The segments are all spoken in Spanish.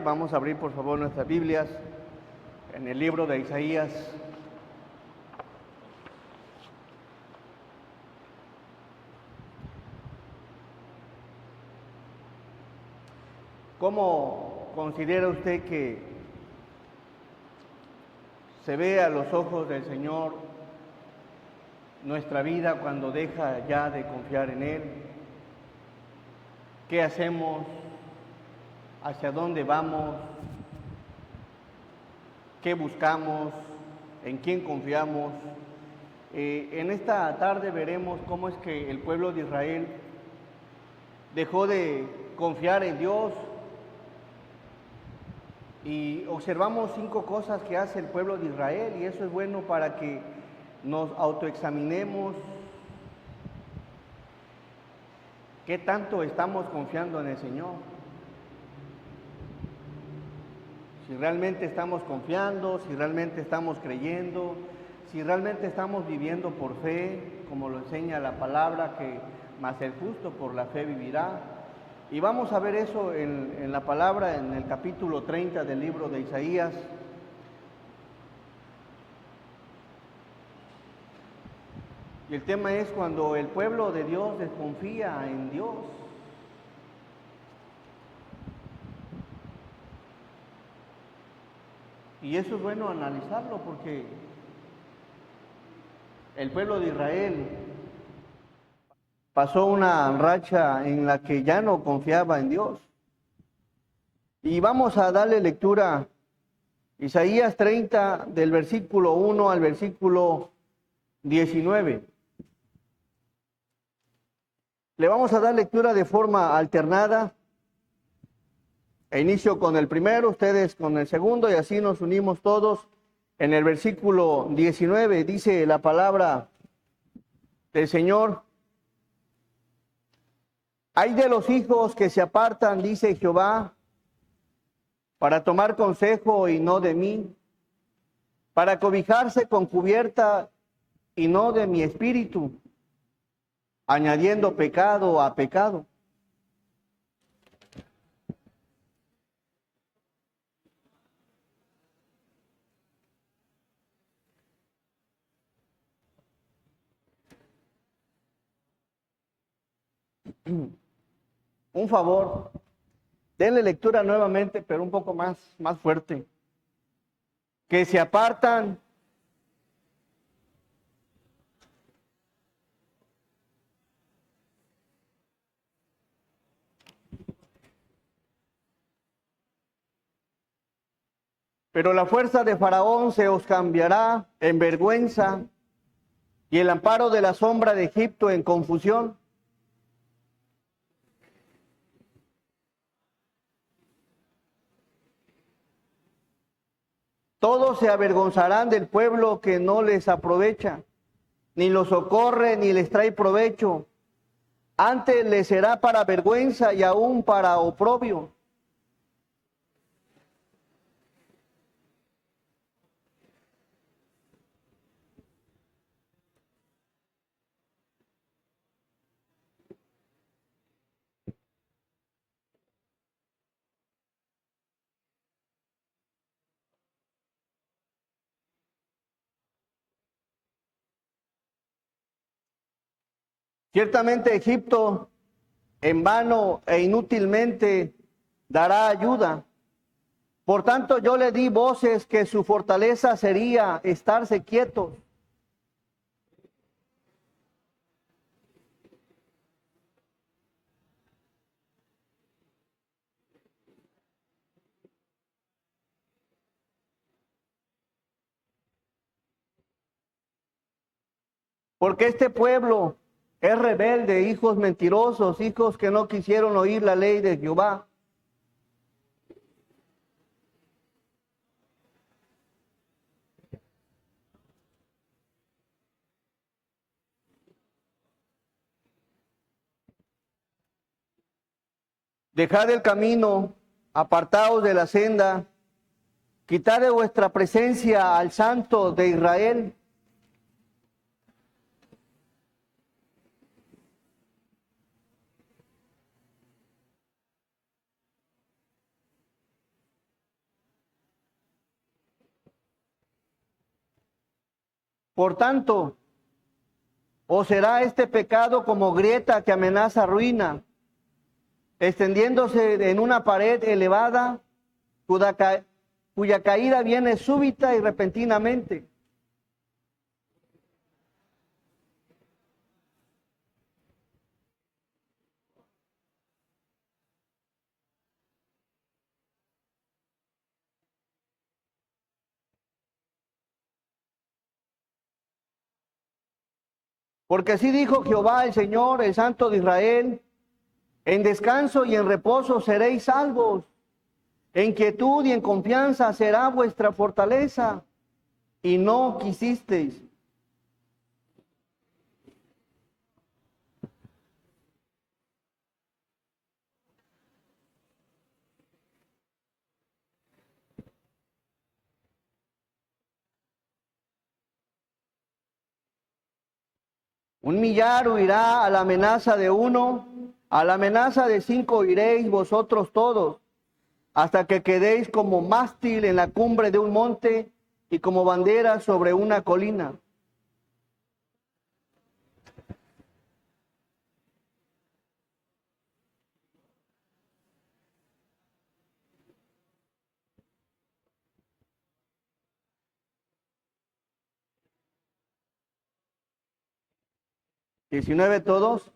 Vamos a abrir por favor nuestras Biblias en el libro de Isaías. ¿Cómo considera usted que se ve a los ojos del Señor nuestra vida cuando deja ya de confiar en Él? ¿Qué hacemos? ¿Hacia dónde vamos? ¿Qué buscamos? ¿En quién confiamos? En esta tarde veremos cómo es que el pueblo de Israel dejó de confiar en Dios, y observamos 5 cosas que hace el pueblo de Israel, y eso es bueno para que nos autoexaminemos qué tanto estamos confiando en el Señor. Si realmente estamos confiando, si realmente estamos creyendo, si realmente estamos viviendo por fe, como lo enseña la palabra, que mas el justo por la fe vivirá. Y vamos a ver eso en la palabra, en el capítulo 30 del libro de Isaías. Y el tema es cuando el pueblo de Dios desconfía en Dios. Y eso es bueno analizarlo, porque el pueblo de Israel pasó una racha en la que ya no confiaba en Dios. Y vamos a darle lectura Isaías 30 del versículo 1 al versículo 19. Le vamos a dar lectura de forma alternada. Inicio con el primero, ustedes con el segundo, y así nos unimos todos. En el versículo 19 dice la palabra del Señor: Ay de los hijos que se apartan, dice Jehová, para tomar consejo y no de mí, para cobijarse con cubierta y no de mi espíritu, añadiendo pecado a pecado. Un favor, denle lectura nuevamente, pero un poco más fuerte. Que se apartan pero la fuerza de Faraón se os cambiará en vergüenza, y el amparo de la sombra de Egipto en confusión. Todos se avergonzarán del pueblo que no les aprovecha, ni los socorre, ni les trae provecho. Antes les será para vergüenza y aún para oprobio. Ciertamente Egipto en vano e inútilmente dará ayuda. Por tanto yo le di voces que su fortaleza sería estarse quietos. Porque este pueblo es rebelde, hijos mentirosos, hijos que no quisieron oír la ley de Jehová. Dejad el camino, apartaos de la senda, quitad de vuestra presencia al Santo de Israel. Por tanto, o será este pecado como grieta que amenaza ruina, extendiéndose en una pared elevada, cuya caída viene súbita y repentinamente. Porque así dijo Jehová el Señor, el Santo de Israel: en descanso y en reposo seréis salvos, en quietud y en confianza será vuestra fortaleza, y no quisisteis. Un millar huirá a la amenaza de uno, a la amenaza de 5 iréis vosotros todos, hasta que quedéis como mástil en la cumbre de un monte y como bandera sobre una colina. Todos.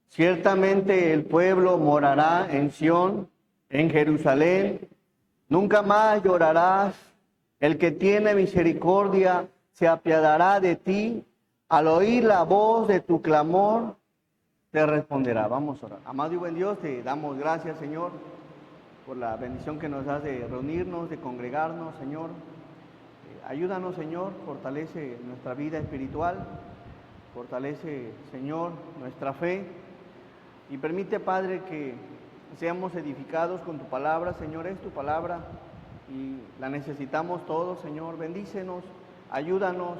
Ciertamente el pueblo morará en Sión, en Jerusalén. Nunca más llorarás. El que tiene misericordia se apiadará de ti. Al oír la voz de tu clamor, te responderá. Vamos a orar. Amado y buen Dios, te damos gracias, Señor, por la bendición que nos das de reunirnos, de congregarnos, Señor. Ayúdanos, Señor, fortalece nuestra vida espiritual, fortalece, Señor, nuestra fe y permite, Padre, que seamos edificados con tu palabra. Señor, es tu palabra y la necesitamos todos, Señor. Bendícenos, ayúdanos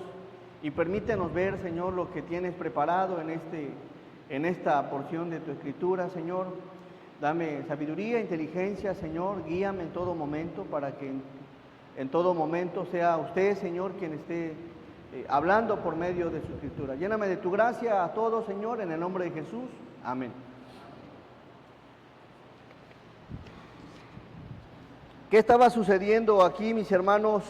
y permítenos ver, Señor, lo que tienes preparado en esta porción de tu Escritura, Señor. Dame sabiduría, inteligencia, Señor. Guíame en todo momento para que en todo momento sea usted, Señor, quien esté hablando por medio de su Escritura. Lléname de tu gracia a todos, Señor, en el nombre de Jesús. Amén. ¿Qué estaba sucediendo aquí, mis hermanos?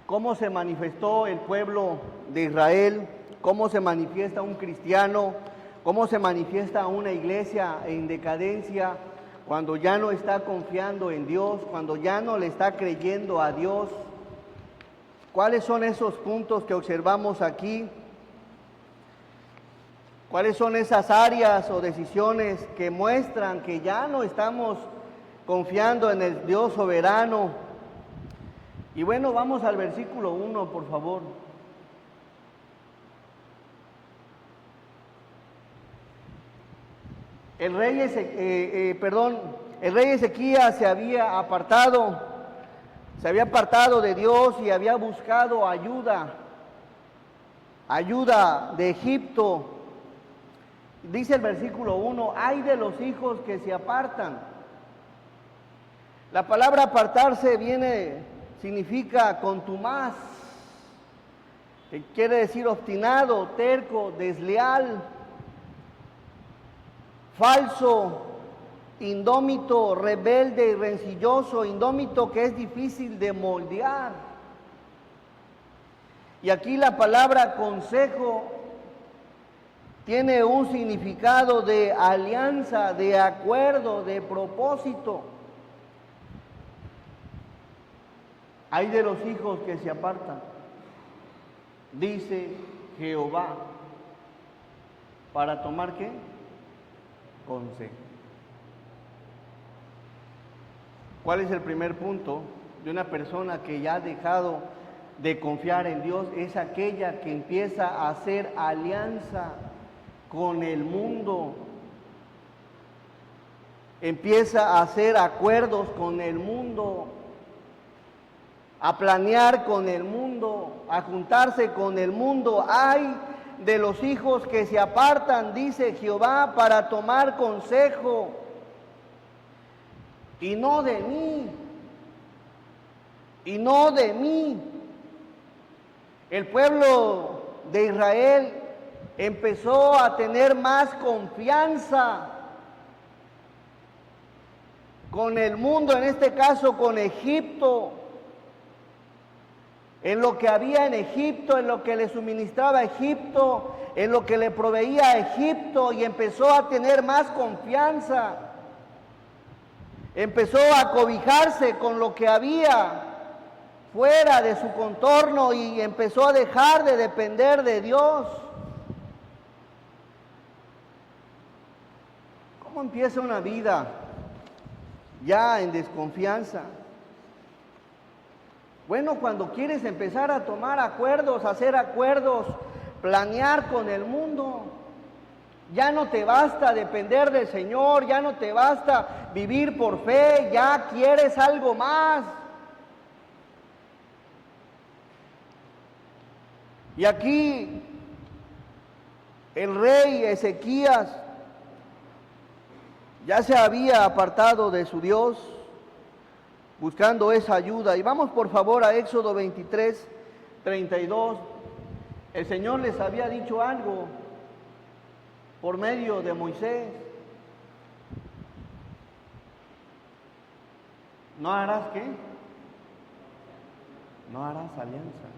¿Cómo se manifestó el pueblo de Israel? ¿Cómo se manifiesta un cristiano? ¿Cómo se manifiesta una iglesia en decadencia cuando ya no está confiando en Dios, cuando ya no le está creyendo a Dios? ¿Cuáles son esos puntos que observamos aquí? ¿Cuáles son esas áreas o decisiones que muestran que ya no estamos confiando en el Dios soberano? Y bueno, vamos al versículo 1, por favor. El rey Ezequías se había apartado de Dios y había buscado ayuda de Egipto. Dice el versículo 1, ay de los hijos que se apartan. La palabra apartarse significa contumaz, que quiere decir obstinado, terco, desleal, falso, indómito, rebelde y rencilloso. Indómito, que es difícil de moldear. Y aquí la palabra consejo tiene un significado de alianza, de acuerdo, de propósito. Hay de los hijos que se apartan, dice Jehová, ¿para tomar qué? Consejo. ¿Cuál es el primer punto de una persona que ya ha dejado de confiar en Dios? Es aquella que empieza a hacer alianza con el mundo, empieza a hacer acuerdos con el mundo, a planear con el mundo, a juntarse con el mundo. Ay de los hijos que se apartan, dice Jehová, para tomar consejo, y no de mí, y no de mí. El pueblo de Israel empezó a tener más confianza con el mundo, en este caso con Egipto, en lo que había en Egipto, en lo que le suministraba Egipto, en lo que le proveía Egipto, y empezó a tener más confianza. Empezó a cobijarse con lo que había fuera de su contorno y empezó a dejar de depender de Dios. ¿Cómo empieza una vida ya en desconfianza? Bueno, cuando quieres empezar a tomar acuerdos, hacer acuerdos, planear con el mundo, ya no te basta depender del Señor, ya no te basta vivir por fe, ya quieres algo más. Y aquí el rey Ezequías ya se había apartado de su Dios, buscando esa ayuda. Y vamos por favor a Éxodo 23, 32. El Señor les había dicho algo por medio de Moisés. ¿No harás qué? No harás alianza.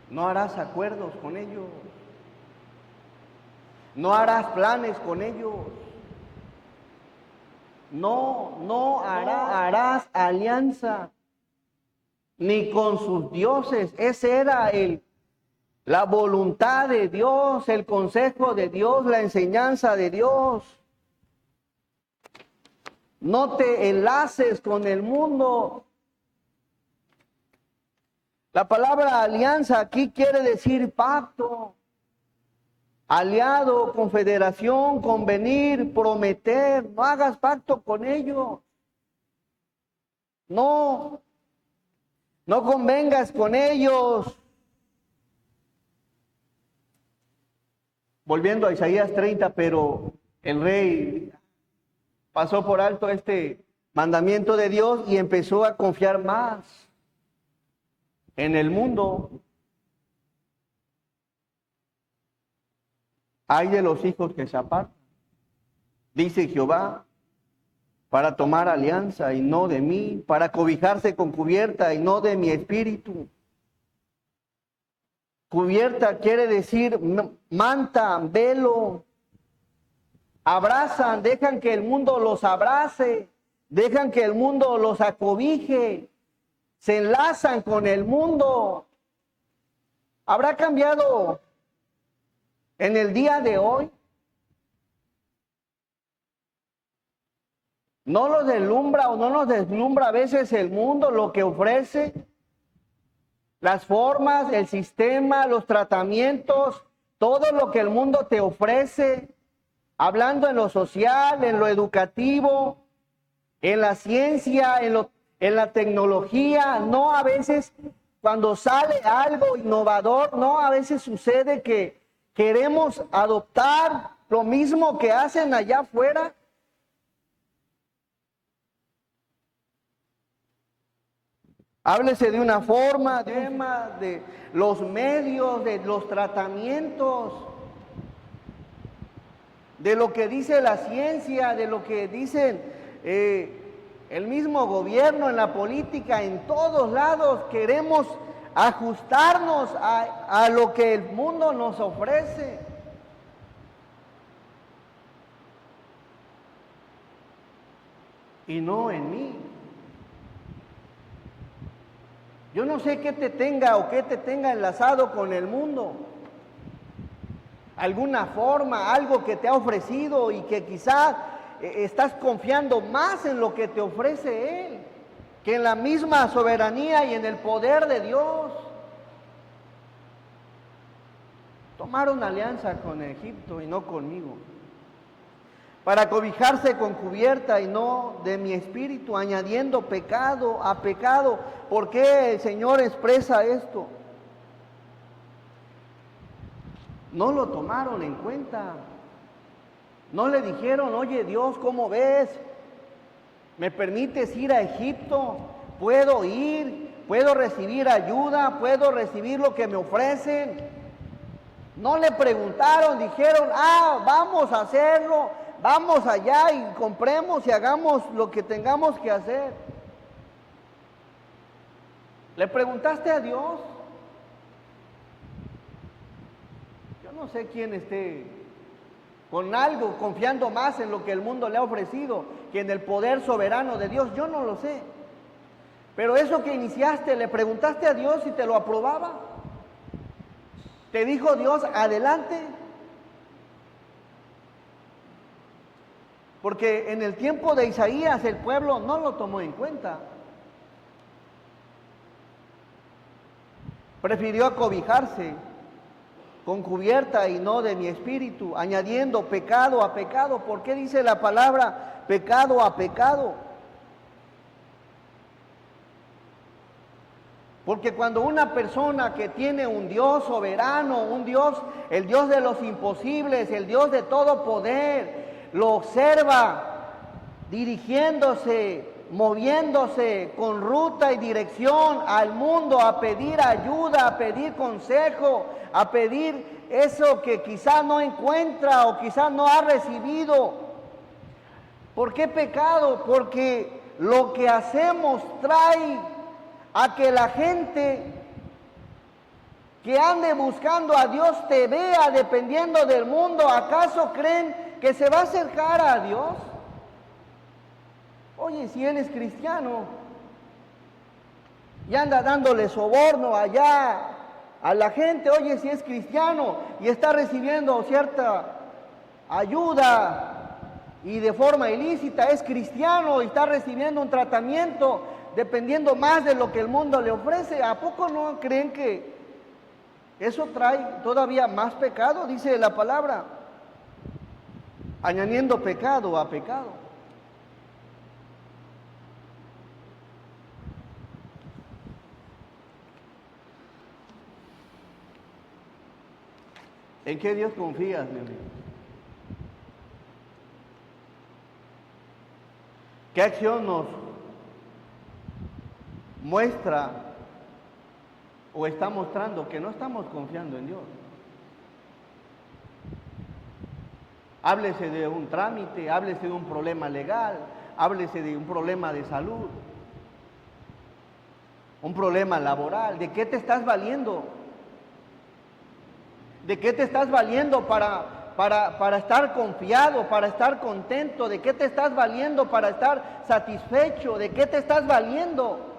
No harás acuerdos con ellos. No harás planes con ellos. No harás alianza ni con sus dioses. Ese era la voluntad de Dios, el consejo de Dios, la enseñanza de Dios. No te enlaces con el mundo. La palabra alianza aquí quiere decir pacto, aliado, confederación, convenir, prometer. No hagas pacto con ellos. No convengas con ellos. Volviendo a Isaías 30, pero el rey pasó por alto este mandamiento de Dios y empezó a confiar más en el mundo. Ay de los hijos que se apartan, dice Jehová, para tomar alianza y no de mí, para cobijarse con cubierta y no de mi espíritu. Cubierta quiere decir manta, velo. Abrazan, dejan que el mundo los abrace, dejan que el mundo los acobije, se enlazan con el mundo. ¿Habrá cambiado en el día de hoy? ¿No nos deslumbra o no nos deslumbra a veces el mundo, lo que ofrece? Las formas, el sistema, los tratamientos, todo lo que el mundo te ofrece, hablando en lo social, en lo educativo, en la ciencia, en la tecnología. No, a veces cuando sale algo innovador, no, a veces sucede que queremos adoptar lo mismo que hacen allá afuera. Háblese de una forma, de los medios, de los tratamientos, de lo que dice la ciencia, de lo que dicen el mismo gobierno, en la política, en todos lados. Queremos ajustarnos a lo que el mundo nos ofrece. Y no en mí. Yo no sé qué te tenga o qué te tenga enlazado con el mundo. Alguna forma, algo que te ha ofrecido y que quizás estás confiando más en lo que te ofrece Él que en la misma soberanía y en el poder de Dios. Tomaron alianza con Egipto y no conmigo, para cobijarse con cubierta y no de mi espíritu, añadiendo pecado a pecado. ¿Por qué el Señor expresa esto? No lo tomaron en cuenta. No le dijeron, oye Dios, ¿cómo ves? ¿Me permites ir a Egipto? puedo ir, puedo recibir ayuda, puedo recibir lo que me ofrecen. No le preguntaron, dijeron, vamos a hacerlo, vamos allá y compremos y hagamos lo que tengamos que hacer. ¿Le preguntaste a Dios? Yo no sé quién esté con algo, confiando más en lo que el mundo le ha ofrecido que en el poder soberano de Dios. Yo no lo sé. Pero eso que iniciaste, ¿le preguntaste a Dios si te lo aprobaba? ¿Te dijo Dios, adelante? Porque en el tiempo de Isaías el pueblo no lo tomó en cuenta. Prefirió acobijarse con cubierta y no de mi espíritu, añadiendo pecado a pecado. ¿Por qué dice la palabra pecado a pecado? Porque cuando una persona que tiene un Dios soberano, un Dios, el Dios de los imposibles, el Dios de todo poder, lo observa dirigiéndose, moviéndose con ruta y dirección al mundo a pedir ayuda, a pedir consejo, a pedir eso que quizá no encuentra o quizá no ha recibido. ¿Por qué pecado? Porque lo que hacemos trae a que la gente que ande buscando a Dios te vea dependiendo del mundo. ¿Acaso creen que se va a acercar a Dios? Oye, si él es cristiano y anda dándole soborno allá a la gente, oye, si es cristiano y está recibiendo cierta ayuda y de forma ilícita, es cristiano y está recibiendo un tratamiento dependiendo más de lo que el mundo le ofrece, ¿a poco no creen que eso trae todavía más pecado? Dice la palabra, añadiendo pecado a pecado. ¿En qué Dios confías, mi amigo? ¿Qué acción nos muestra o está mostrando que no estamos confiando en Dios? Háblese de un trámite, háblese de un problema legal, háblese de un problema de salud, un problema laboral. ¿De qué te estás valiendo? ¿De qué te estás valiendo para estar confiado, para estar contento? ¿De qué te estás valiendo para estar satisfecho? ¿De qué te estás valiendo?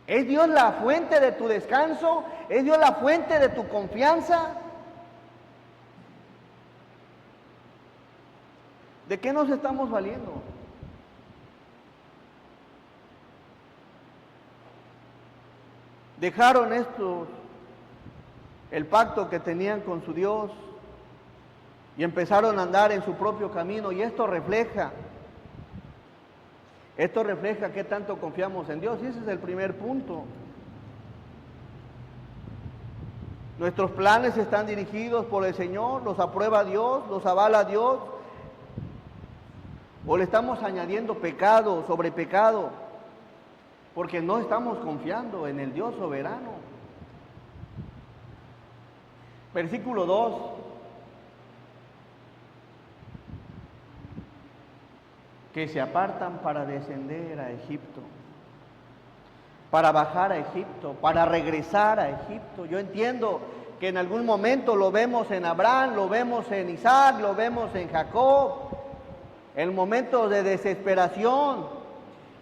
¿Es Dios la fuente de tu descanso? ¿Es Dios la fuente de tu confianza? ¿De qué nos estamos valiendo? Dejaron estos el pacto que tenían con su Dios y empezaron a andar en su propio camino, y esto refleja qué tanto confiamos en Dios, y ese es el primer punto. Nuestros planes están dirigidos por el Señor, los aprueba Dios, los avala Dios, o le estamos añadiendo pecado sobre pecado, porque no estamos confiando en el Dios soberano. Versículo 2. Que se apartan para descender a Egipto, para bajar a Egipto, para regresar a Egipto. Yo entiendo que en algún momento lo vemos en Abraham, lo vemos en Isaac, lo vemos en Jacob, en momentos de desesperación,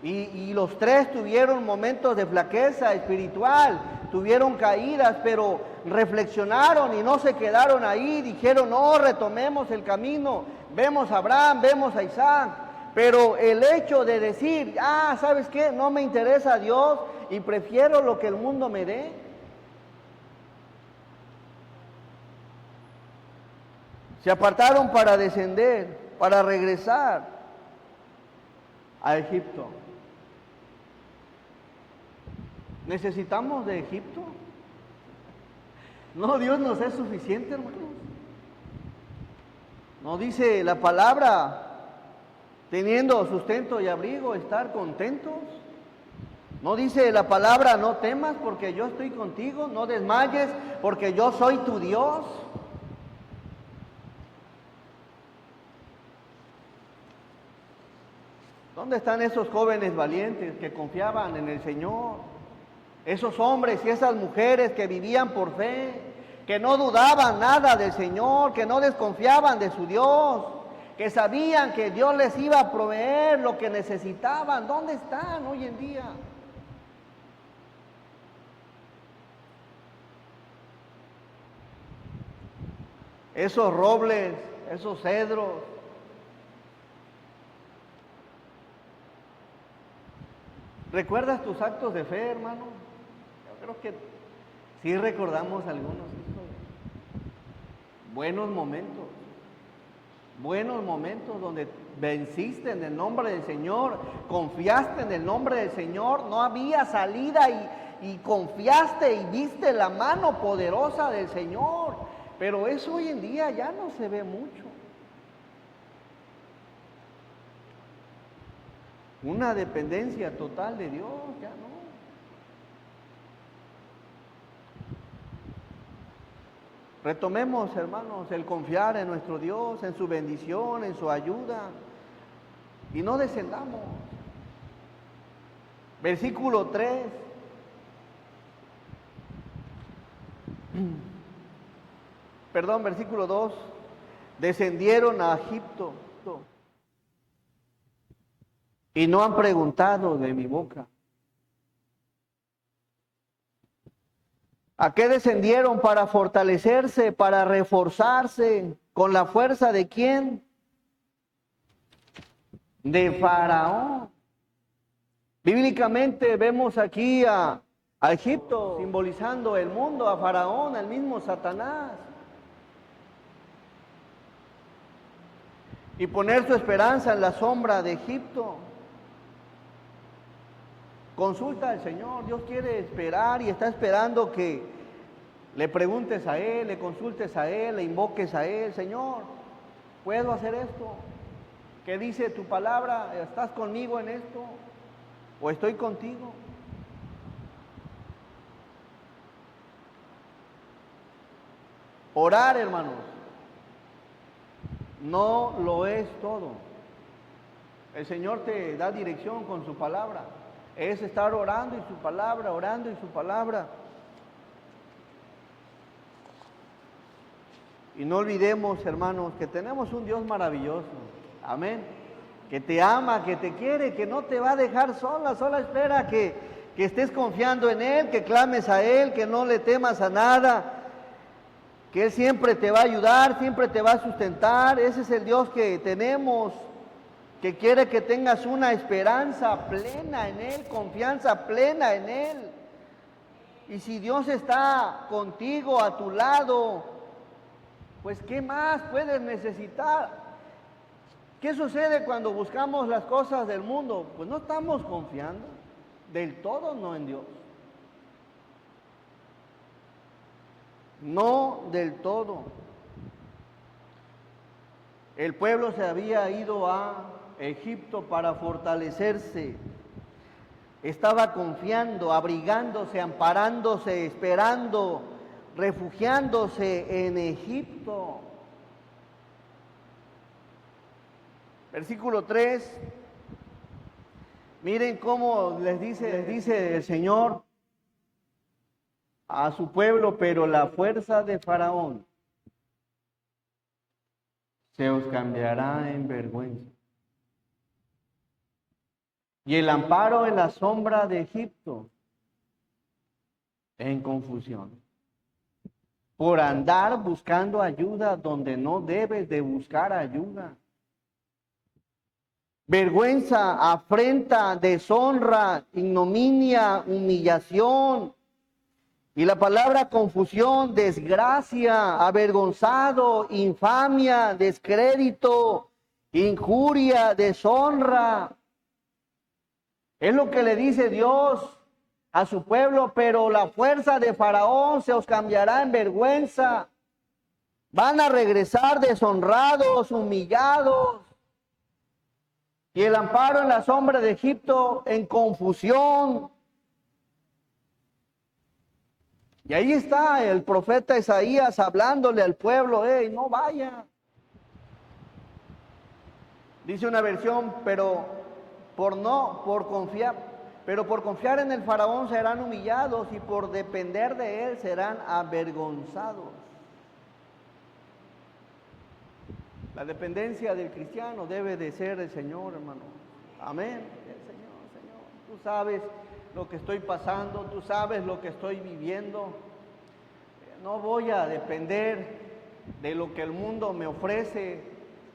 y los tres tuvieron momentos de flaqueza espiritual, tuvieron caídas, pero reflexionaron y no se quedaron ahí, dijeron, no, retomemos el camino. Vemos a Abraham, vemos a Isaac, pero el hecho de decir, ¿sabes qué? No me interesa Dios y prefiero lo que el mundo me dé. Se apartaron para descender, para regresar a Egipto. ¿Necesitamos de Egipto? No, Dios nos es suficiente, hermanos. No dice la palabra teniendo sustento y abrigo, estar contentos. No dice la palabra, no temas porque yo estoy contigo, no desmayes porque yo soy tu Dios. ¿Dónde están esos jóvenes valientes que confiaban en el Señor? Esos hombres y esas mujeres que vivían por fe, que no dudaban nada del Señor, que no desconfiaban de su Dios, que sabían que Dios les iba a proveer lo que necesitaban. ¿Dónde están hoy en día? Esos robles, esos cedros. ¿Recuerdas tus actos de fe, hermano? Yo creo que sí recordamos algunos buenos momentos donde venciste en el nombre del Señor, confiaste en el nombre del Señor, no había salida y confiaste y viste la mano poderosa del Señor. Pero eso hoy en día ya no se ve mucho. Una dependencia total de Dios, ya no. Retomemos, hermanos, el confiar en nuestro Dios, en su bendición, en su ayuda, y no descendamos. Versículo 3. Versículo 2. Descendieron a Egipto y no han preguntado de mi boca. ¿A qué descendieron? Para fortalecerse, para reforzarse. ¿Con la fuerza de quién? De Faraón. Bíblicamente vemos aquí a Egipto simbolizando el mundo, a Faraón, al mismo Satanás. Y poner su esperanza en la sombra de Egipto. Consulta al Señor. Dios quiere esperar y está esperando que le preguntes a Él, le consultes a Él, le invoques a Él. Señor, ¿puedo hacer esto? ¿Qué dice tu palabra? ¿Estás conmigo en esto? ¿O estoy contigo? Orar, hermanos, no lo es todo. El Señor te da dirección con su palabra. Es estar orando y su palabra, orando y su palabra. Y no olvidemos, hermanos, que tenemos un Dios maravilloso. Amén. Que te ama, que te quiere, que no te va a dejar sola. Solo espera que estés confiando en Él, que clames a Él, que no le temas a nada. Que Él siempre te va a ayudar, siempre te va a sustentar. Ese es el Dios que tenemos, que quiere que tengas una esperanza plena en Él, confianza plena en Él. Y si Dios está contigo, a tu lado, pues ¿qué más puedes necesitar? ¿Qué sucede cuando buscamos las cosas del mundo? Pues no estamos confiando del todo, no en Dios. No del todo. El pueblo se había ido a Egipto para fortalecerse. Estaba confiando, abrigándose, amparándose, esperando, refugiándose en Egipto. Versículo 3. Miren cómo les dice el Señor a su pueblo: pero la fuerza de Faraón se os cambiará en vergüenza, y el amparo en la sombra de Egipto en confusión, por andar buscando ayuda donde no debes de buscar ayuda. Vergüenza, afrenta, deshonra, ignominia, humillación. Y la palabra confusión, desgracia, avergonzado, infamia, descrédito, injuria, deshonra. Es lo que le dice Dios a su pueblo: pero la fuerza de Faraón se os cambiará en vergüenza. Van a regresar deshonrados, humillados. y el amparo en la sombra de Egipto en confusión. Y ahí está el profeta Isaías hablándole al pueblo, no vaya. Dice una versión, pero por confiar en el faraón serán humillados y por depender de él serán avergonzados. La dependencia del cristiano debe de ser el Señor, hermano. Amén. El Señor. Tú sabes lo que estoy pasando, tú sabes lo que estoy viviendo. No voy a depender de lo que el mundo me ofrece,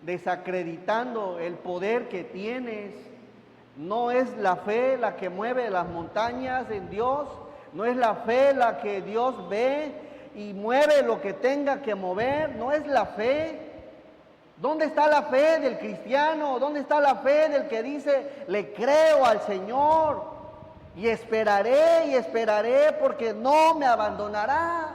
desacreditando el poder que tienes. No es la fe la que mueve las montañas en Dios, no es la fe la que Dios ve y mueve lo que tenga que mover, no es la fe. ¿Dónde está la fe del cristiano? ¿Dónde está la fe del que dice, le creo al Señor y esperaré porque no me abandonará?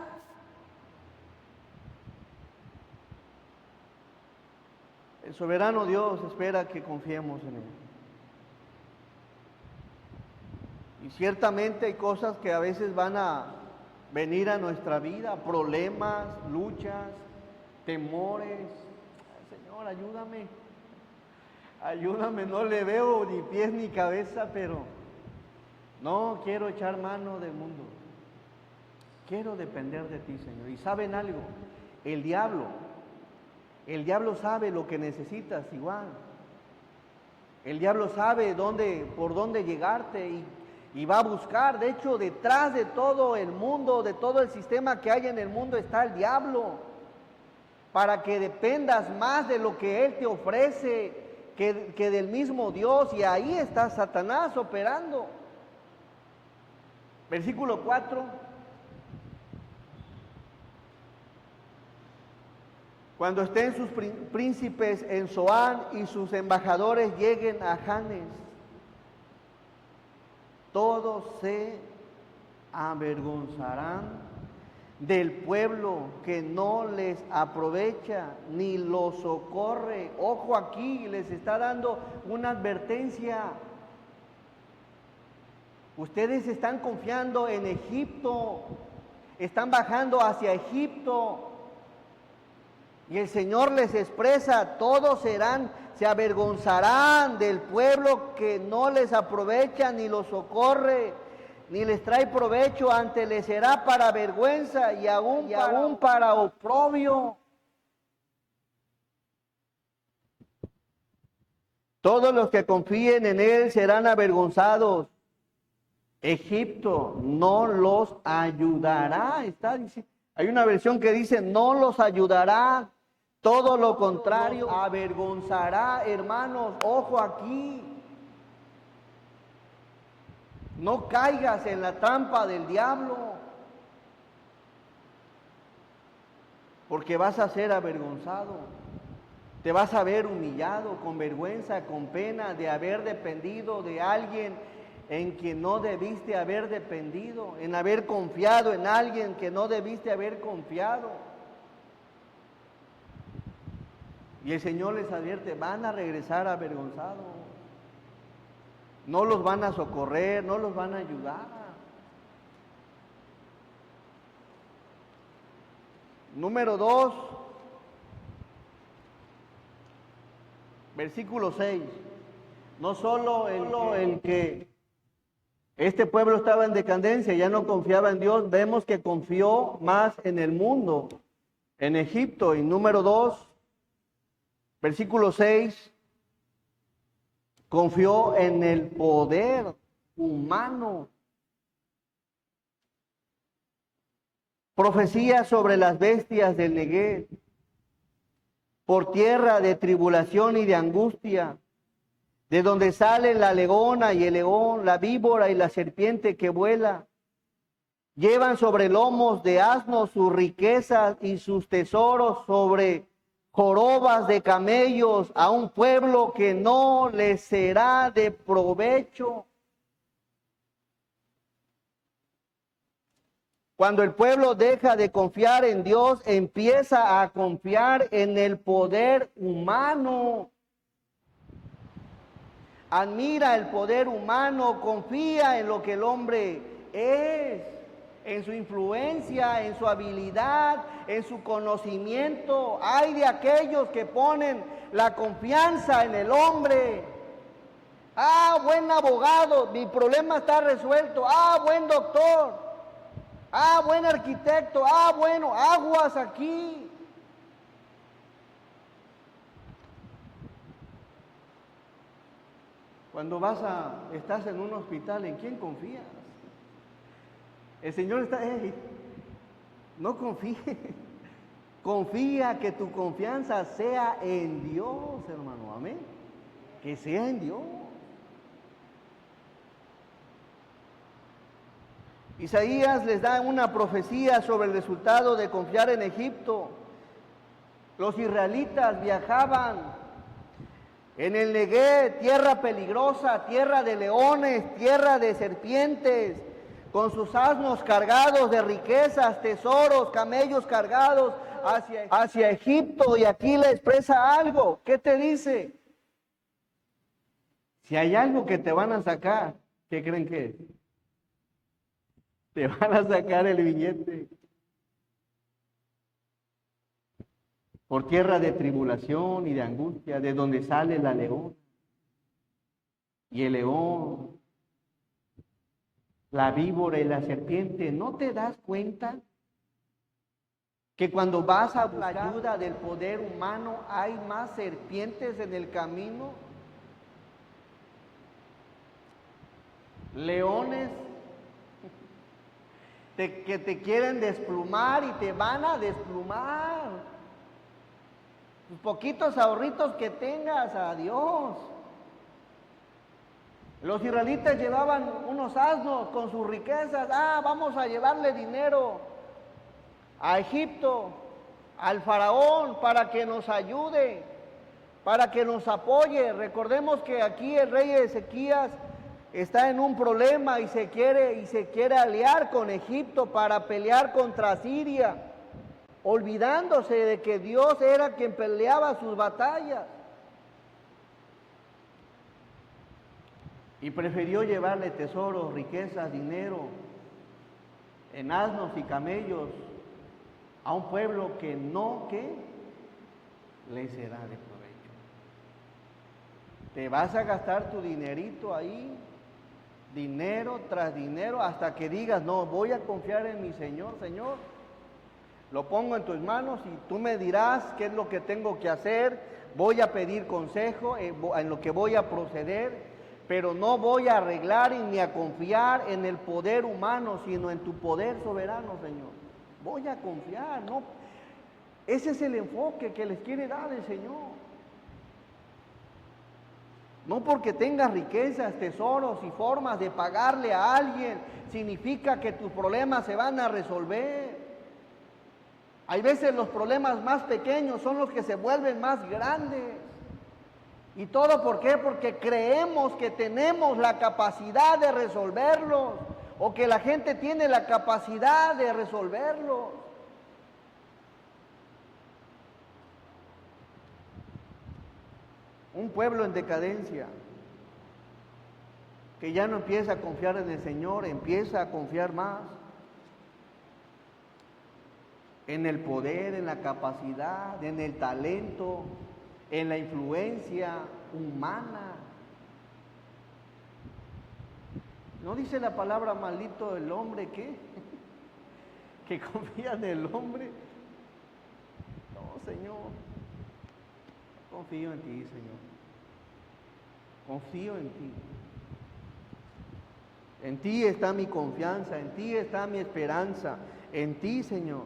El soberano Dios espera que confiemos en Él. Y ciertamente hay cosas que a veces van a venir a nuestra vida, problemas, luchas, temores. Señor, ayúdame, no le veo ni pies ni cabeza, pero no quiero echar mano del mundo. Quiero depender de ti, Señor. Y ¿saben algo? El diablo sabe lo que necesitas igual. El diablo sabe por dónde llegarte y va a buscar. De hecho, detrás de todo el mundo, de todo el sistema que hay en el mundo está el diablo. Para que dependas más de lo que Él te ofrece que del mismo Dios. Y ahí está Satanás operando. Versículo 4. Cuando estén sus príncipes en Zoán y sus embajadores lleguen a Janes, todos se avergonzarán del pueblo que no les aprovecha ni los socorre. Ojo, aquí les está dando una advertencia. Ustedes están confiando en Egipto, están bajando hacia Egipto. Y el Señor les expresa, todos se avergonzarán del pueblo que no les aprovecha ni los socorre, ni les trae provecho, antes les será para vergüenza y aún para oprobio. Todos los que confíen en Él serán avergonzados. Egipto no los ayudará. Hay una versión que dice, no los ayudará. Todo lo contrario, avergonzará, hermanos. Ojo aquí. No caigas en la trampa del diablo, porque vas a ser avergonzado. Te vas a ver humillado, con vergüenza, con pena de haber dependido de alguien en quien no debiste haber dependido, en haber confiado en alguien que no debiste haber confiado. Y el Señor les advierte, van a regresar avergonzados. No los van a socorrer, no los van a ayudar. Número 2, versículo 6. No solo el que este pueblo estaba en decadencia, ya no confiaba en Dios, vemos que confió más en el mundo, en Egipto. Y número 2, versículo 6, confió en el poder humano. Profecía sobre las bestias del Neguev, por tierra de tribulación y de angustia, de donde sale la leona y el león, la víbora y la serpiente que vuela. Llevan sobre lomos de asnos sus riquezas y sus tesoros, sobre jorobas de camellos, a un pueblo que no les será de provecho. Cuando el pueblo deja de confiar en Dios, empieza a confiar en el poder humano. admira el poder humano, confía en lo que el hombre es, en su influencia, en su habilidad, en su conocimiento. Hay de aquellos que ponen la confianza en el hombre. Ah, buen abogado, mi problema está resuelto. Ah, buen doctor. Ah, buen arquitecto. Ah, bueno, aguas aquí. Cuando estás en un hospital, ¿en quién confías? El Señor está, no confíes. Confía, que tu confianza sea en Dios, hermano, amén. Que sea en Dios. Isaías les da una profecía sobre el resultado de confiar en Egipto. Los israelitas viajaban en el Neguev, tierra peligrosa, tierra de leones, tierra de serpientes, con sus asnos cargados de riquezas, tesoros, camellos cargados hacia Egipto. Y aquí le expresa algo. ¿Qué te dice? Si hay algo que te van a sacar, ¿qué creen que es? Te van a sacar el billete. Por tierra de tribulación y de angustia, de donde sale la león. Y el león, la víbora y la serpiente. ¿No te das cuenta que cuando vas a la ayuda del poder humano hay más serpientes en el camino? Leones que te quieren desplumar y te van a desplumar. Los poquitos ahorritos que tengas, adiós. Los israelitas llevaban unos asnos con sus riquezas. Ah, vamos a llevarle dinero a Egipto, al faraón, para que nos ayude, para que nos apoye. Recordemos que aquí el rey Ezequías está en un problema y se quiere aliar con Egipto para pelear contra Siria, olvidándose de que Dios era quien peleaba sus batallas. Y prefirió llevarle tesoros, riquezas, dinero, en asnos y camellos, a un pueblo que le será de provecho. Te vas a gastar tu dinerito ahí, dinero tras dinero, hasta que digas, no, voy a confiar en mi Señor. Señor, lo pongo en tus manos y tú me dirás qué es lo que tengo que hacer. Voy a pedir consejo en lo que voy a proceder, pero no voy a arreglar ni a confiar en el poder humano, sino en tu poder soberano, Señor. Voy a confiar, ¿no? Ese es el enfoque que les quiere dar el Señor. No porque tengas riquezas, tesoros y formas de pagarle a alguien, significa que tus problemas se van a resolver. Hay veces los problemas más pequeños son los que se vuelven más grandes. ¿Y todo por qué? Porque creemos que tenemos la capacidad de resolverlos, o que la gente tiene la capacidad de resolverlos. Un pueblo en decadencia, que ya no empieza a confiar en el Señor, empieza a confiar más en el poder, en la capacidad, en el talento, en la influencia humana. ¿No dice la palabra maldito el hombre que confía en el hombre? No, Señor. Confío en ti, Señor. Confío en ti. En ti está mi confianza, en ti está mi esperanza, en ti, Señor.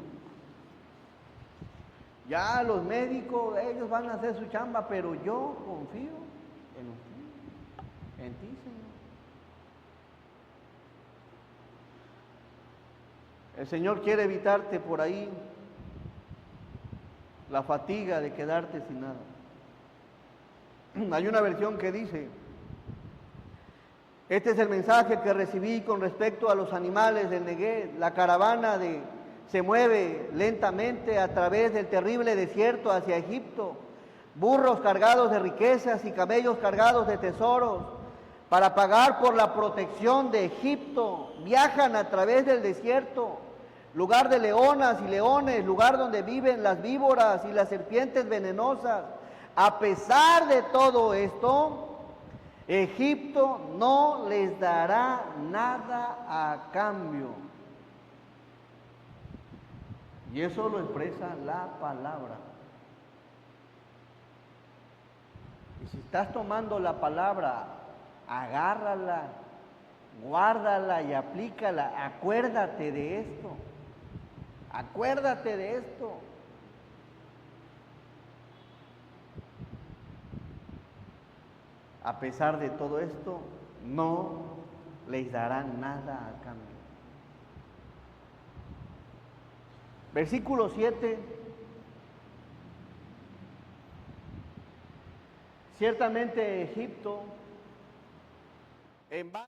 Ya los médicos, ellos van a hacer su chamba, pero yo confío en ti, Señor. El Señor quiere evitarte por ahí la fatiga de quedarte sin nada. Hay una versión que dice: este es el mensaje que recibí con respecto a los animales del Neguev. La caravana se mueve lentamente a través del terrible desierto hacia Egipto. Burros cargados de riquezas y camellos cargados de tesoros. para pagar por la protección de Egipto. Viajan a través del desierto, lugar de leonas y leones, lugar donde viven las víboras y las serpientes venenosas. A pesar de todo esto, Egipto no les dará nada a cambio. Y eso lo expresa la palabra. Y si estás tomando la palabra, agárrala, guárdala y aplícala. Acuérdate de esto. Acuérdate de esto. A pesar de todo esto, no les darán nada a cambio. Versículo 7. Ciertamente Egipto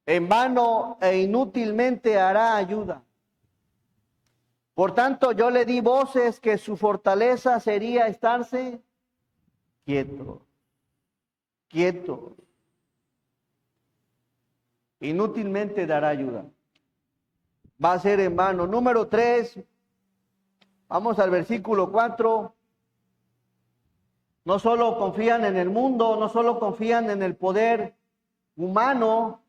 en vano e inútilmente hará ayuda. Por tanto, yo le di voces que su fortaleza sería estarse quieto, quieto. Inútilmente dará ayuda. Va a ser en vano. Número 3. Vamos al versículo 4. No solo confían en el mundo, no solo confían en el poder humano.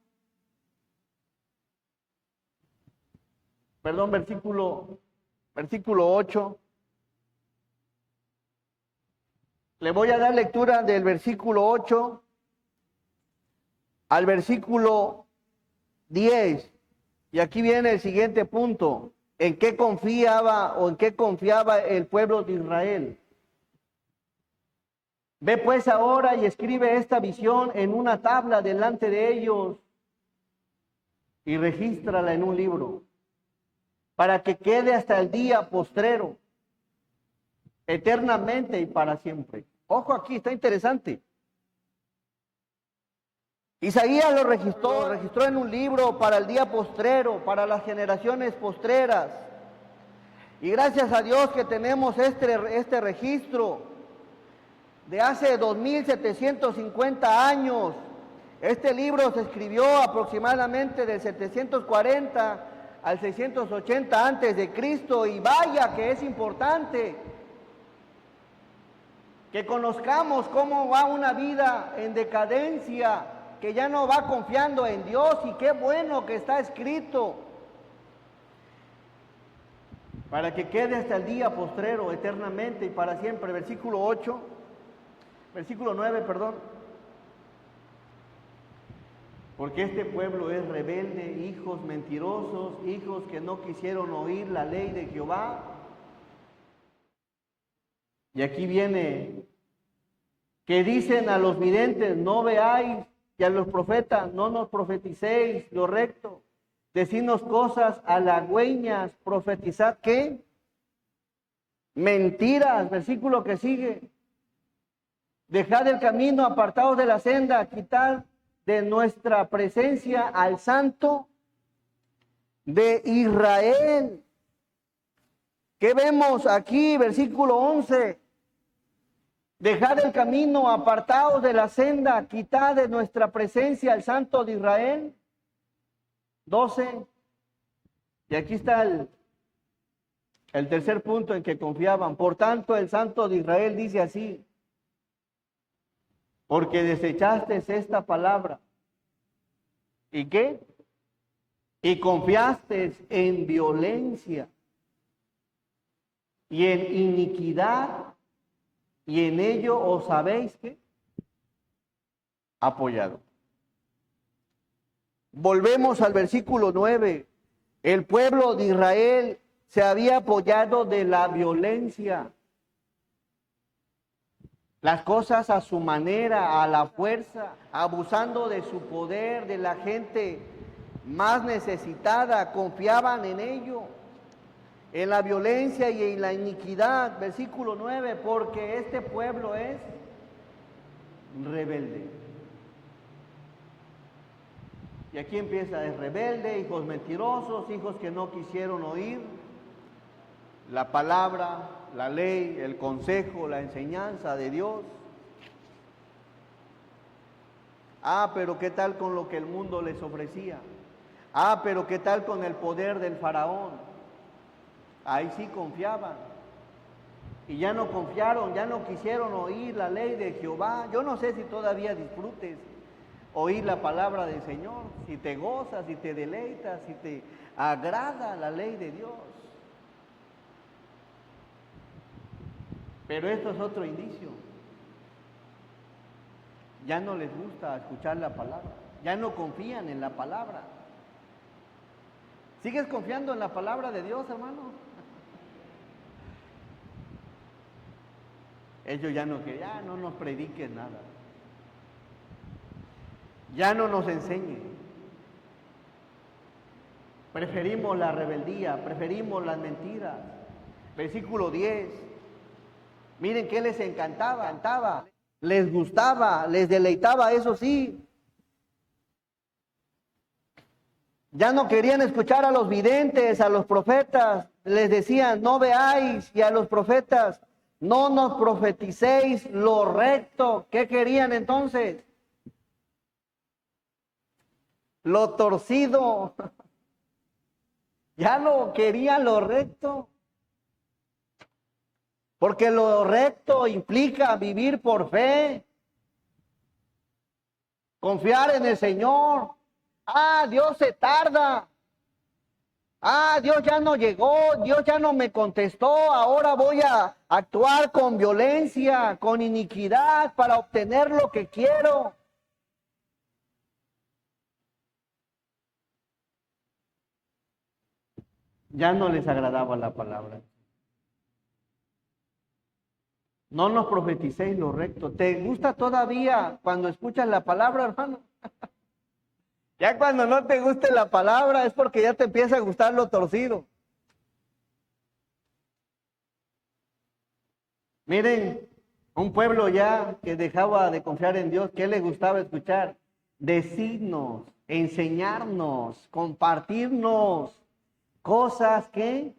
Perdón, versículo 8. Le voy a dar lectura del versículo 8 al versículo 10. Y aquí viene el siguiente punto. ¿En qué confiaba o en qué confiaba el pueblo de Israel? Ve pues ahora y escribe esta visión en una tabla delante de ellos y regístrala en un libro, para que quede hasta el día postrero, eternamente y para siempre. Ojo aquí, está interesante. Isaías lo registró en un libro para el día postrero, para las generaciones postreras. Y gracias a Dios que tenemos este registro de hace 2750 años. Este libro se escribió aproximadamente del 740 al 680 antes de Cristo, y vaya que es importante que conozcamos cómo va una vida en decadencia, que ya no va confiando en Dios, y qué bueno que está escrito para que quede hasta el día postrero, eternamente y para siempre. Versículo 9, perdón. Porque este pueblo es rebelde, hijos mentirosos, hijos que no quisieron oír la ley de Jehová. Y aquí viene que dicen a los videntes, no veáis, y a los profetas, no nos profeticéis lo recto. Decidnos cosas halagüeñas, profetizad, ¿qué? Mentiras. Versículo que sigue. Dejad el camino, apartados de la senda, quitad de nuestra presencia al Santo de Israel. ¿Qué vemos aquí? Versículo 11. Dejad el camino, apartados de la senda, quitad de nuestra presencia al Santo de Israel. 12. Y aquí está el tercer punto en que confiaban. Por tanto, el Santo de Israel dice así: porque desechaste esta palabra. ¿Y qué? Y confiaste en violencia y en iniquidad, y en ello os habéis ¿qué? Apoyado. Volvemos al versículo 9. El pueblo de Israel se había apoyado de la violencia. Las cosas a su manera, a la fuerza, abusando de su poder, de la gente más necesitada, confiaban en ello, en la violencia y en la iniquidad. Versículo 9, porque este pueblo es rebelde. Y aquí empieza, es rebelde, hijos mentirosos, hijos que no quisieron oír la palabra, la ley, el consejo, la enseñanza de Dios. Ah, pero ¿qué tal con lo que el mundo les ofrecía? Ah, pero ¿qué tal con el poder del faraón? Ahí sí confiaban. Y ya no confiaron, ya no quisieron oír la ley de Jehová. Yo no sé si todavía disfrutes oír la palabra del Señor, si te gozas, si te deleitas, si te agrada la ley de Dios. Pero esto es otro indicio. Ya no les gusta escuchar la palabra, ya no confían en la palabra. ¿Sigues confiando en la palabra de Dios, hermano? Ellos ya no nos prediquen nada, ya no nos enseñen. Preferimos la rebeldía, preferimos las mentiras. Versículo 10. Miren qué les encantaba, les gustaba, les deleitaba, eso sí. Ya no querían escuchar a los videntes, a los profetas. Les decían, no veáis, y a los profetas, no nos profeticéis lo recto. ¿Qué querían entonces? Lo torcido. Ya no querían lo recto. Porque lo recto implica vivir por fe, confiar en el Señor. Ah, Dios se tarda. Ah, Dios ya no llegó, Dios ya no me contestó, ahora voy a actuar con violencia, con iniquidad para obtener lo que quiero. Ya no les agradaba la palabra. No nos profeticéis lo recto. ¿Te gusta todavía cuando escuchas la palabra, hermano? Ya cuando no te guste la palabra es porque ya te empieza a gustar lo torcido. Miren, un pueblo ya que dejaba de confiar en Dios, ¿qué le gustaba escuchar? Decirnos, enseñarnos, compartirnos cosas que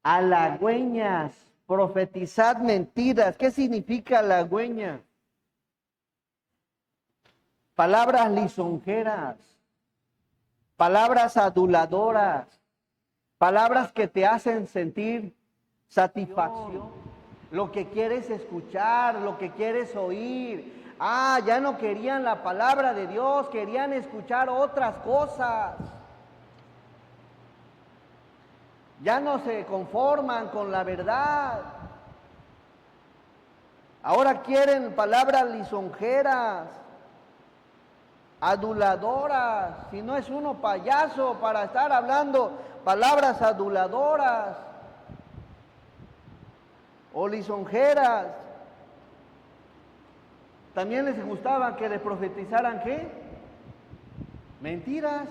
halagüeñas, profetizar mentiras. ¿Qué significa halagüeña? Palabras lisonjeras, palabras aduladoras, palabras que te hacen sentir satisfacción, lo que quieres escuchar, lo que quieres oír. Ah, ya no querían la palabra de Dios, querían escuchar otras cosas. Ya no se conforman con la verdad. Ahora quieren palabras lisonjeras, aduladoras. Si no es uno payaso para estar hablando palabras aduladoras o lisonjeras. También les gustaba que les profetizaran ¿qué? Mentiras,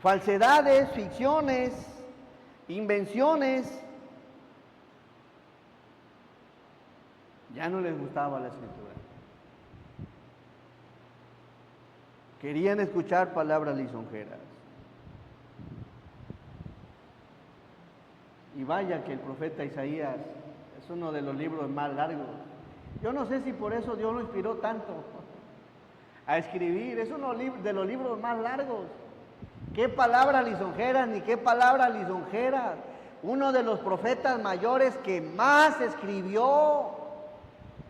falsedades, ficciones, invenciones. Ya no les gustaba la escritura. Querían escuchar palabras lisonjeras. Y vaya que el profeta Isaías es uno de los libros más largos. Yo no sé si por eso Dios lo inspiró tanto a escribir. Es uno de los libros más largos. ¿Qué palabras lisonjeras ni qué palabras lisonjeras? Uno de los profetas mayores que más escribió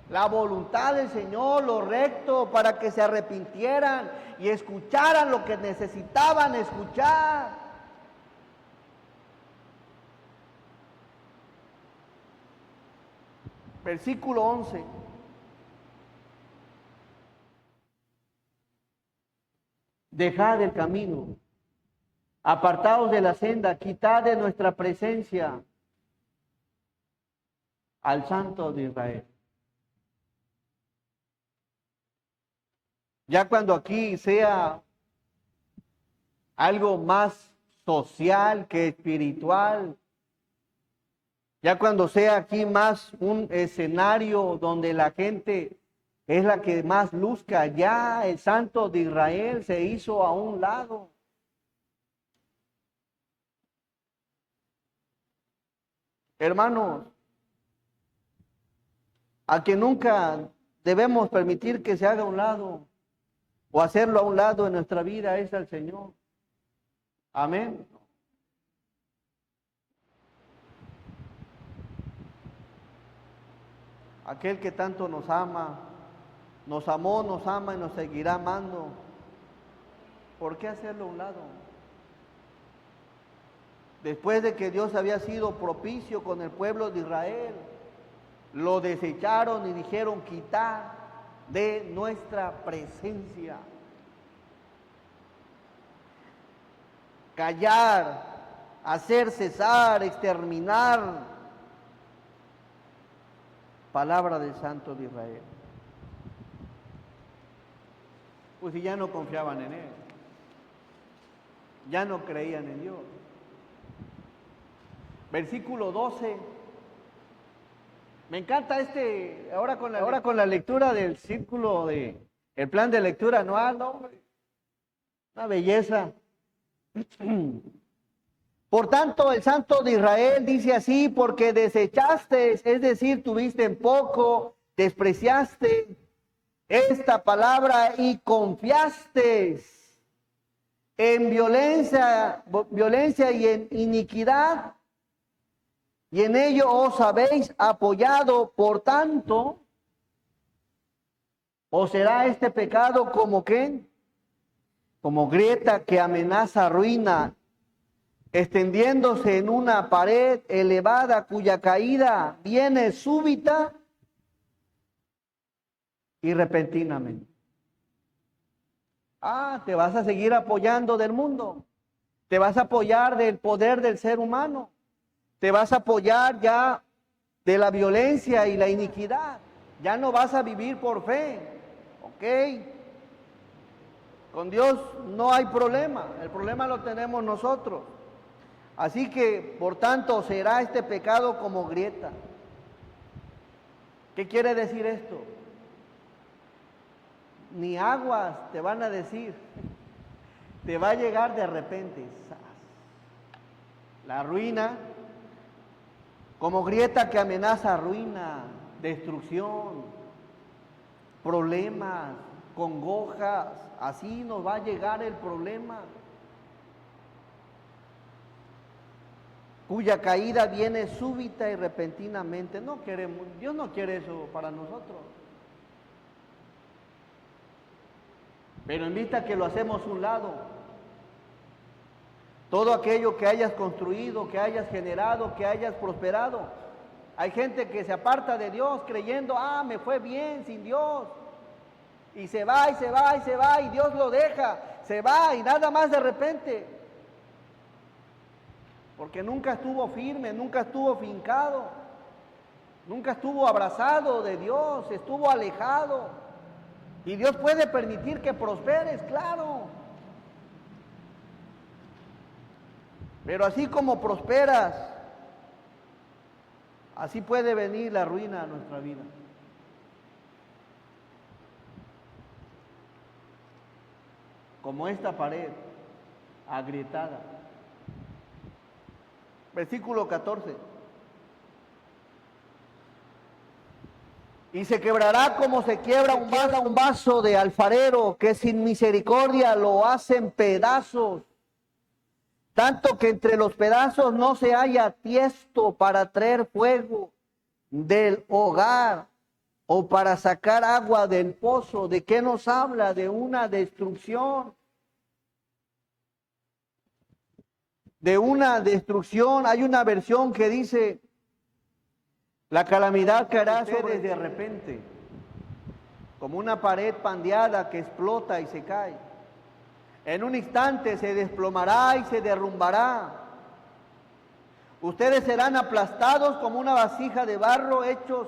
la voluntad del Señor, lo recto, para que se arrepintieran y escucharan lo que necesitaban escuchar. Versículo 11. Dejad el camino, apartaos de la senda, quitad de nuestra presencia al Santo de Israel. Ya cuando aquí sea algo más social que espiritual, ya cuando sea aquí más un escenario donde la gente es la que más luzca, ya el Santo de Israel se hizo a un lado. Hermanos, a quien nunca debemos permitir que se haga a un lado o hacerlo a un lado en nuestra vida es al Señor. Amén. Aquel que tanto nos ama, nos amó, nos ama y nos seguirá amando. ¿Por qué hacerlo a un lado? Después de que Dios había sido propicio con el pueblo de Israel, lo desecharon y dijeron quitar de nuestra presencia. Callar, hacer cesar, exterminar. Palabra del Santo de Israel. Pues si ya no confiaban en Él, ya no creían en Dios. Versículo 12. Me encanta ahora con la lectura del círculo el plan de lectura anual, ¿no? Una belleza. Por tanto, el Santo de Israel dice así, porque desechaste, es decir, tuviste en poco, despreciaste esta palabra y confiaste en violencia y en iniquidad, y en ello os habéis apoyado. Por tanto, ¿os será este pecado como qué? Como grieta que amenaza ruina, extendiéndose en una pared elevada cuya caída viene súbita y repentinamente. Te vas a seguir apoyando del mundo, te vas a apoyar del poder del ser humano, te vas a apoyar ya de la violencia y la iniquidad, ya no vas a vivir por fe, ¿ok? Con Dios no hay problema, el problema lo tenemos nosotros. Así que, por tanto, será este pecado como grieta. ¿Qué quiere decir esto? Ni aguas te van a decir, te va a llegar de repente. La ruina, como grieta que amenaza ruina, destrucción, problemas, congojas, así nos va a llegar el problema. Cuya caída viene súbita y repentinamente. No queremos, Dios no quiere eso para nosotros. Pero en vista que lo hacemos a un lado, todo aquello que hayas construido, que hayas generado, que hayas prosperado, hay gente que se aparta de Dios creyendo, me fue bien sin Dios. Y se va, y se va, y se va, y Dios lo deja, se va, y nada más de repente. Porque nunca estuvo firme, nunca estuvo fincado, nunca estuvo abrazado de Dios, estuvo alejado. Y Dios puede permitir que prosperes, claro. Pero así como prosperas, así puede venir la ruina a nuestra vida. Como esta pared agrietada. Versículo 14. Y se quebrará como se quiebra un vaso de alfarero, que sin misericordia lo hacen pedazos, tanto que entre los pedazos no se haya tiesto para traer fuego del hogar o para sacar agua del pozo. ¿De qué nos habla? De una destrucción. De una destrucción. Hay una versión que dice, la calamidad caerá sobre de repente, como una pared pandeada que explota y se cae. En un instante se desplomará y se derrumbará. Ustedes serán aplastados como una vasija de barro, hechos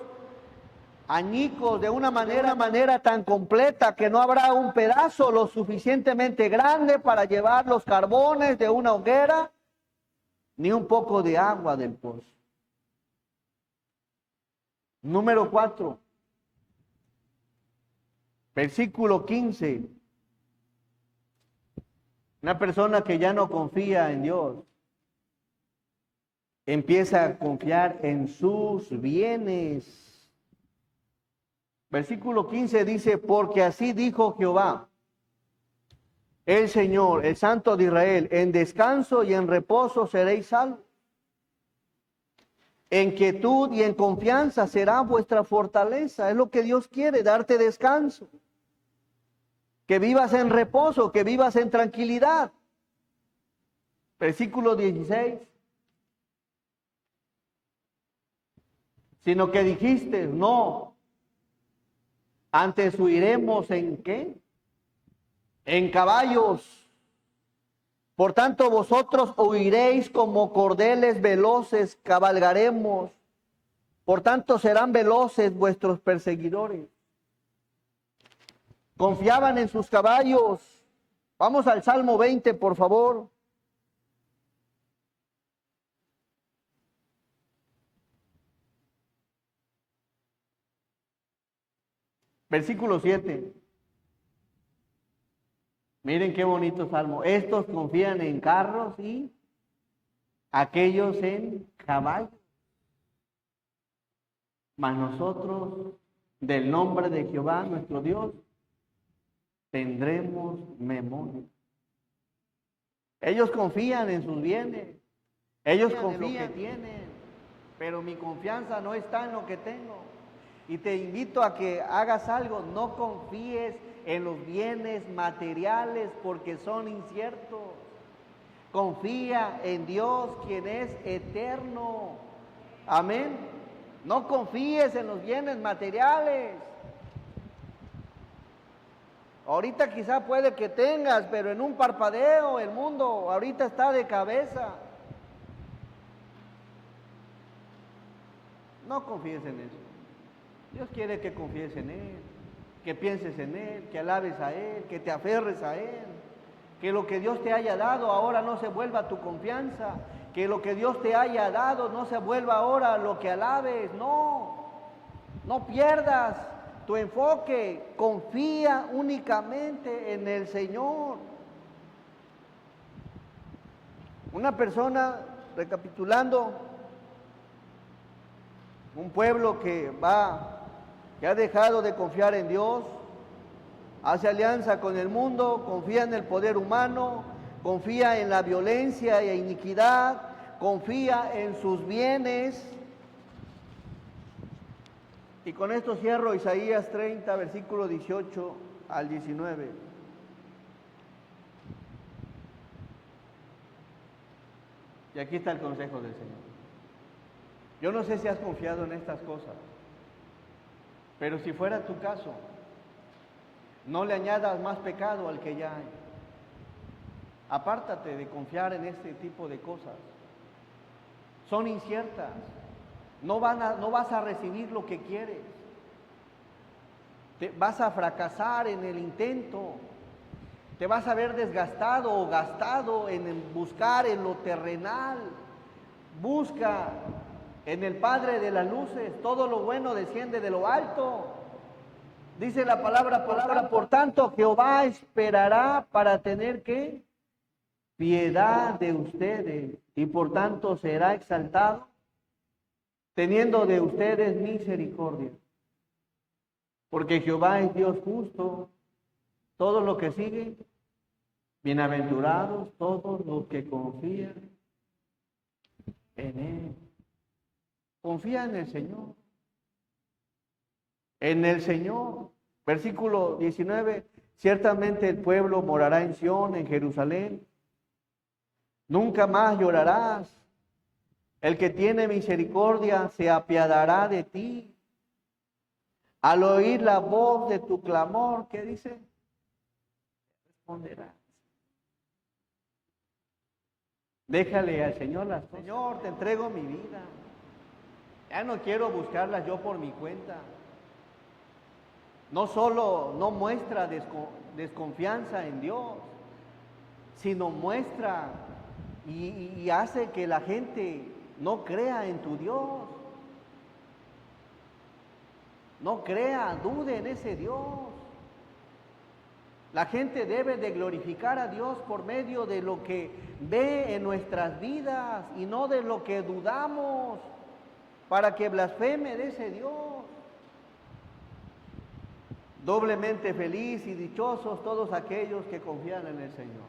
añicos de una manera tan completa que no habrá un pedazo lo suficientemente grande para llevar los carbones de una hoguera, ni un poco de agua del pozo. Número 4, versículo 15. Una persona que ya no confía en Dios, empieza a confiar en sus bienes. Versículo 15 dice, porque así dijo Jehová, el Señor, el Santo de Israel, en descanso y en reposo seréis salvos. En quietud y en confianza será vuestra fortaleza. Es lo que Dios quiere, darte descanso. Que vivas en reposo, que vivas en tranquilidad. Versículo 16. Sino que dijiste, no. Antes huiremos en ¿qué? En caballos. Por tanto, vosotros huiréis como cordeles veloces, cabalgaremos. Por tanto, serán veloces vuestros perseguidores. Confiaban en sus caballos. Vamos al Salmo 20, por favor. Versículo 7. Miren qué bonito salmo. Estos confían en carros y aquellos en caballos. Mas nosotros, del nombre de Jehová, nuestro Dios, tendremos memoria. Ellos confían en sus bienes. Ellos confían en lo que tienen. Pero mi confianza no está en lo que tengo. Y te invito a que hagas algo. No confíes en los bienes materiales porque son inciertos. Confía en Dios, quien es eterno. Amén. No confíes en los bienes materiales. Ahorita quizá puede que tengas, pero en un parpadeo el mundo ahorita está de cabeza. No confíes en eso. Dios quiere que confíes en Él, que pienses en Él, que alabes a Él, que te aferres a Él, que lo que Dios te haya dado ahora no se vuelva tu confianza, que lo que Dios te haya dado no se vuelva ahora lo que alabes. No pierdas tu enfoque, confía únicamente en el Señor. Una persona, recapitulando, un pueblo que ha dejado de confiar en Dios, hace alianza con el mundo, confía en el poder humano, confía en la violencia e iniquidad, confía en sus bienes. Y con esto cierro Isaías 30, versículo 18 al 19. Y aquí está el consejo del Señor. Yo no sé si has confiado en estas cosas, pero si fuera tu caso, no le añadas más pecado al que ya hay. Apártate de confiar en este tipo de cosas. Son inciertas. No vas a recibir lo que quieres. Vas a fracasar en el intento. Te vas a ver desgastado o gastado en buscar en lo terrenal. Busca en el Padre de las luces. Todo lo bueno desciende de lo alto. Dice la palabra, por tanto, Jehová esperará para tener ¿qué? Piedad de ustedes, y por tanto será exaltado, teniendo de ustedes misericordia. Porque Jehová es Dios justo. Todo lo que sigue, bienaventurados todos los que confían en Él. Confía en el Señor. En el Señor. Versículo 19. Ciertamente el pueblo morará en Sión, en Jerusalén. Nunca más llorarás. El que tiene misericordia se apiadará de ti. Al oír la voz de tu clamor, ¿qué dice? Responderás. Déjale al Señor las cosas. Señor, te entrego mi vida. Ya no quiero buscarlas yo por mi cuenta. No solo no muestra desconfianza en Dios, sino muestra y hace que la gente no crea en tu Dios. No crea, dude en ese Dios. La gente debe de glorificar a Dios por medio de lo que ve en nuestras vidas y no de lo que dudamos, para que blasfeme de ese Dios. Doblemente feliz y dichosos todos aquellos que confían en el Señor.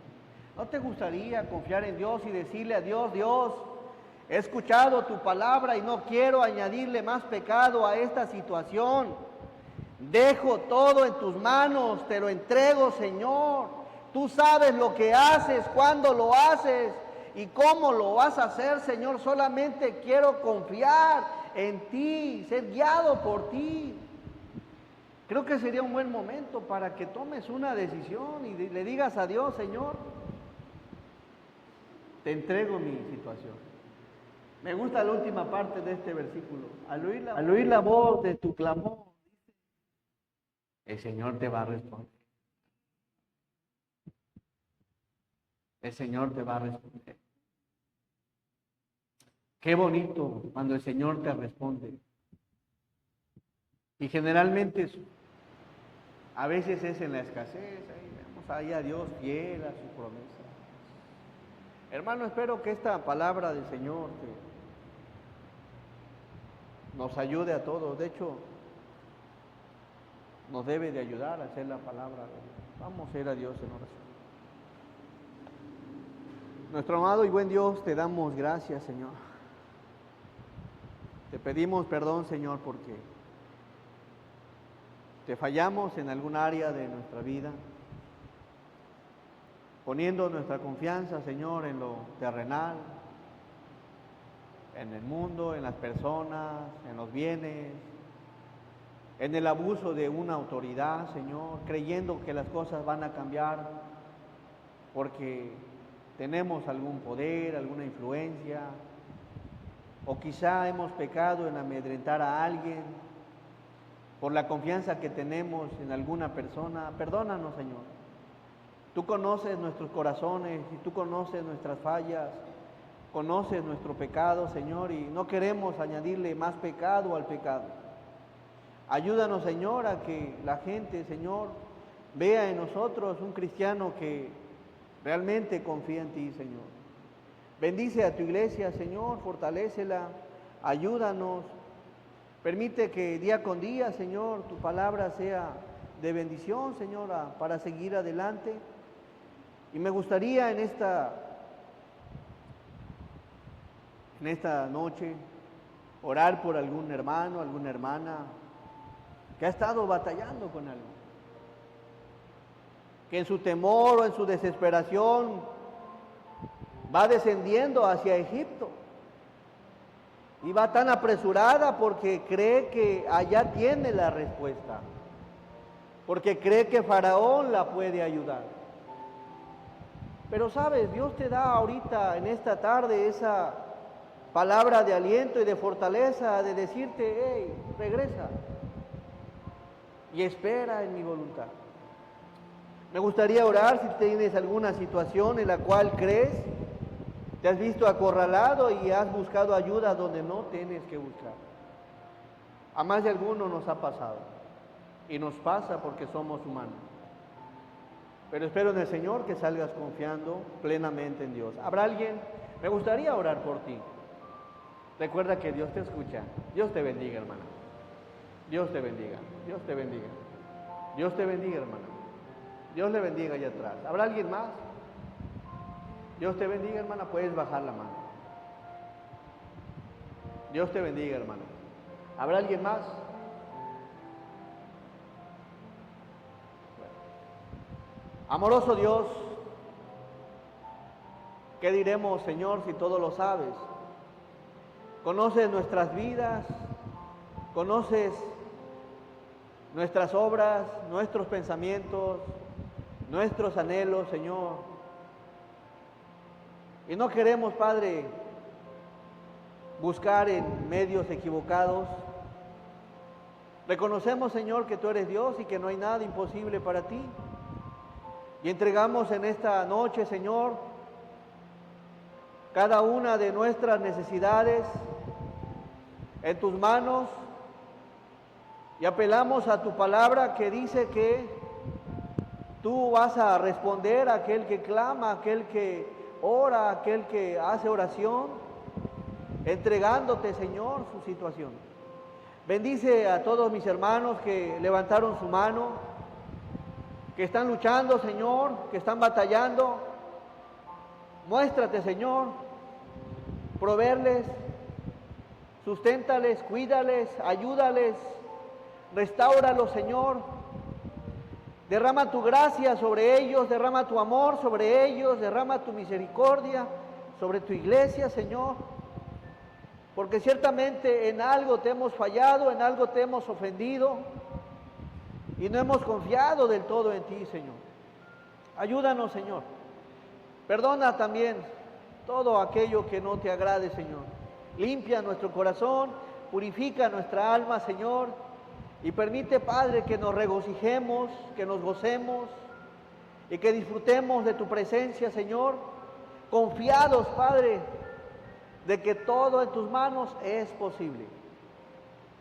¿No te gustaría confiar en Dios y decirle a Dios: Dios, he escuchado tu palabra y no quiero añadirle más pecado a esta situación? Dejo todo en tus manos, te lo entrego, Señor. Tú sabes lo que haces, cuándo lo haces y cómo lo vas a hacer, Señor. Solamente quiero confiar en ti, ser guiado por ti. Creo que sería un buen momento para que tomes una decisión y le digas a Dios: Señor, te entrego mi situación. Me gusta la última parte de este versículo. Al oír la voz de tu clamor, el Señor te va a responder. El Señor te va a responder. Qué bonito cuando el Señor te responde. Y generalmente a veces es en la escasez. Ahí vemos ahí a Dios fiel a su promesa. Hermano, espero que esta palabra del Señor nos ayude a todos. De hecho, nos debe de ayudar a hacer la palabra de Dios. Vamos a ir a Dios en oración. Nuestro amado y buen Dios, te damos gracias, Señor. Te pedimos perdón, Señor, porque te fallamos en algún área de nuestra vida, poniendo nuestra confianza, Señor, en lo terrenal, en el mundo, en las personas, en los bienes, en el abuso de una autoridad, Señor, creyendo que las cosas van a cambiar porque tenemos algún poder, alguna influencia, o quizá hemos pecado en amedrentar a alguien por la confianza que tenemos en alguna persona. Perdónanos, Señor. Tú conoces nuestros corazones y tú conoces nuestras fallas, conoces nuestro pecado, Señor, y no queremos añadirle más pecado al pecado. Ayúdanos, Señor, a que la gente, Señor, vea en nosotros un cristiano que realmente confía en ti, Señor. Bendice a tu iglesia, Señor, fortalécela, ayúdanos. Permite que día con día, Señor, tu palabra sea de bendición, Señor, para seguir adelante. Y me gustaría en esta noche orar por algún hermano, alguna hermana que ha estado batallando con algo, que en su temor o en su desesperación va descendiendo hacia Egipto y va tan apresurada porque cree que allá tiene la respuesta, porque cree que Faraón la puede ayudar. Pero sabes, Dios te da ahorita en esta tarde esa palabra de aliento y de fortaleza, de decirte: hey, regresa y espera en mi voluntad. Me gustaría orar si tienes alguna situación en la cual crees, te has visto acorralado y has buscado ayuda donde no tienes que buscar. A más de alguno nos ha pasado y nos pasa porque somos humanos. Pero espero en el Señor que salgas confiando plenamente en Dios. ¿Habrá alguien? Me gustaría orar por ti. Recuerda que Dios te escucha. Dios te bendiga, hermana. Dios te bendiga. Dios te bendiga. Dios te bendiga, hermana. Dios le bendiga allá atrás. ¿Habrá alguien más? Dios te bendiga, hermana. Puedes bajar la mano. Dios te bendiga, hermana. ¿Habrá alguien más? Amoroso Dios, ¿qué diremos, Señor, si todo lo sabes? Conoces nuestras vidas, conoces nuestras obras, nuestros pensamientos, nuestros anhelos, Señor. Y no queremos, Padre, buscar en medios equivocados. Reconocemos, Señor, que tú eres Dios y que no hay nada imposible para ti. Y entregamos en esta noche, Señor, cada una de nuestras necesidades en tus manos y apelamos a tu palabra que dice que tú vas a responder a aquel que clama, a aquel que ora, a aquel que hace oración, entregándote, Señor, su situación. Bendice a todos mis hermanos que levantaron su mano, que están luchando, Señor, que están batallando. Muéstrate, Señor, proveerles, susténtales, cuídales, ayúdales, restáuralos, Señor. Derrama tu gracia sobre ellos, derrama tu amor sobre ellos, derrama tu misericordia sobre tu iglesia, Señor. Porque ciertamente en algo te hemos fallado, en algo te hemos ofendido y no hemos confiado del todo en ti, Señor. Ayúdanos, Señor. Perdona también todo aquello que no te agrade, Señor. Limpia nuestro corazón, purifica nuestra alma, Señor, y permite, Padre, que nos regocijemos, que nos gocemos y que disfrutemos de tu presencia, Señor, confiados, Padre, de que todo en tus manos es posible.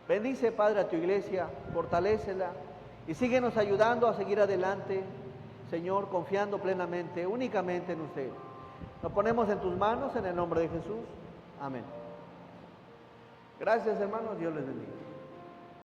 Bendice, Padre, a tu iglesia, fortalécela y síguenos ayudando a seguir adelante, Señor, confiando plenamente, únicamente en usted. Nos ponemos en tus manos en el nombre de Jesús. Amén. Gracias, hermanos. Dios les bendiga.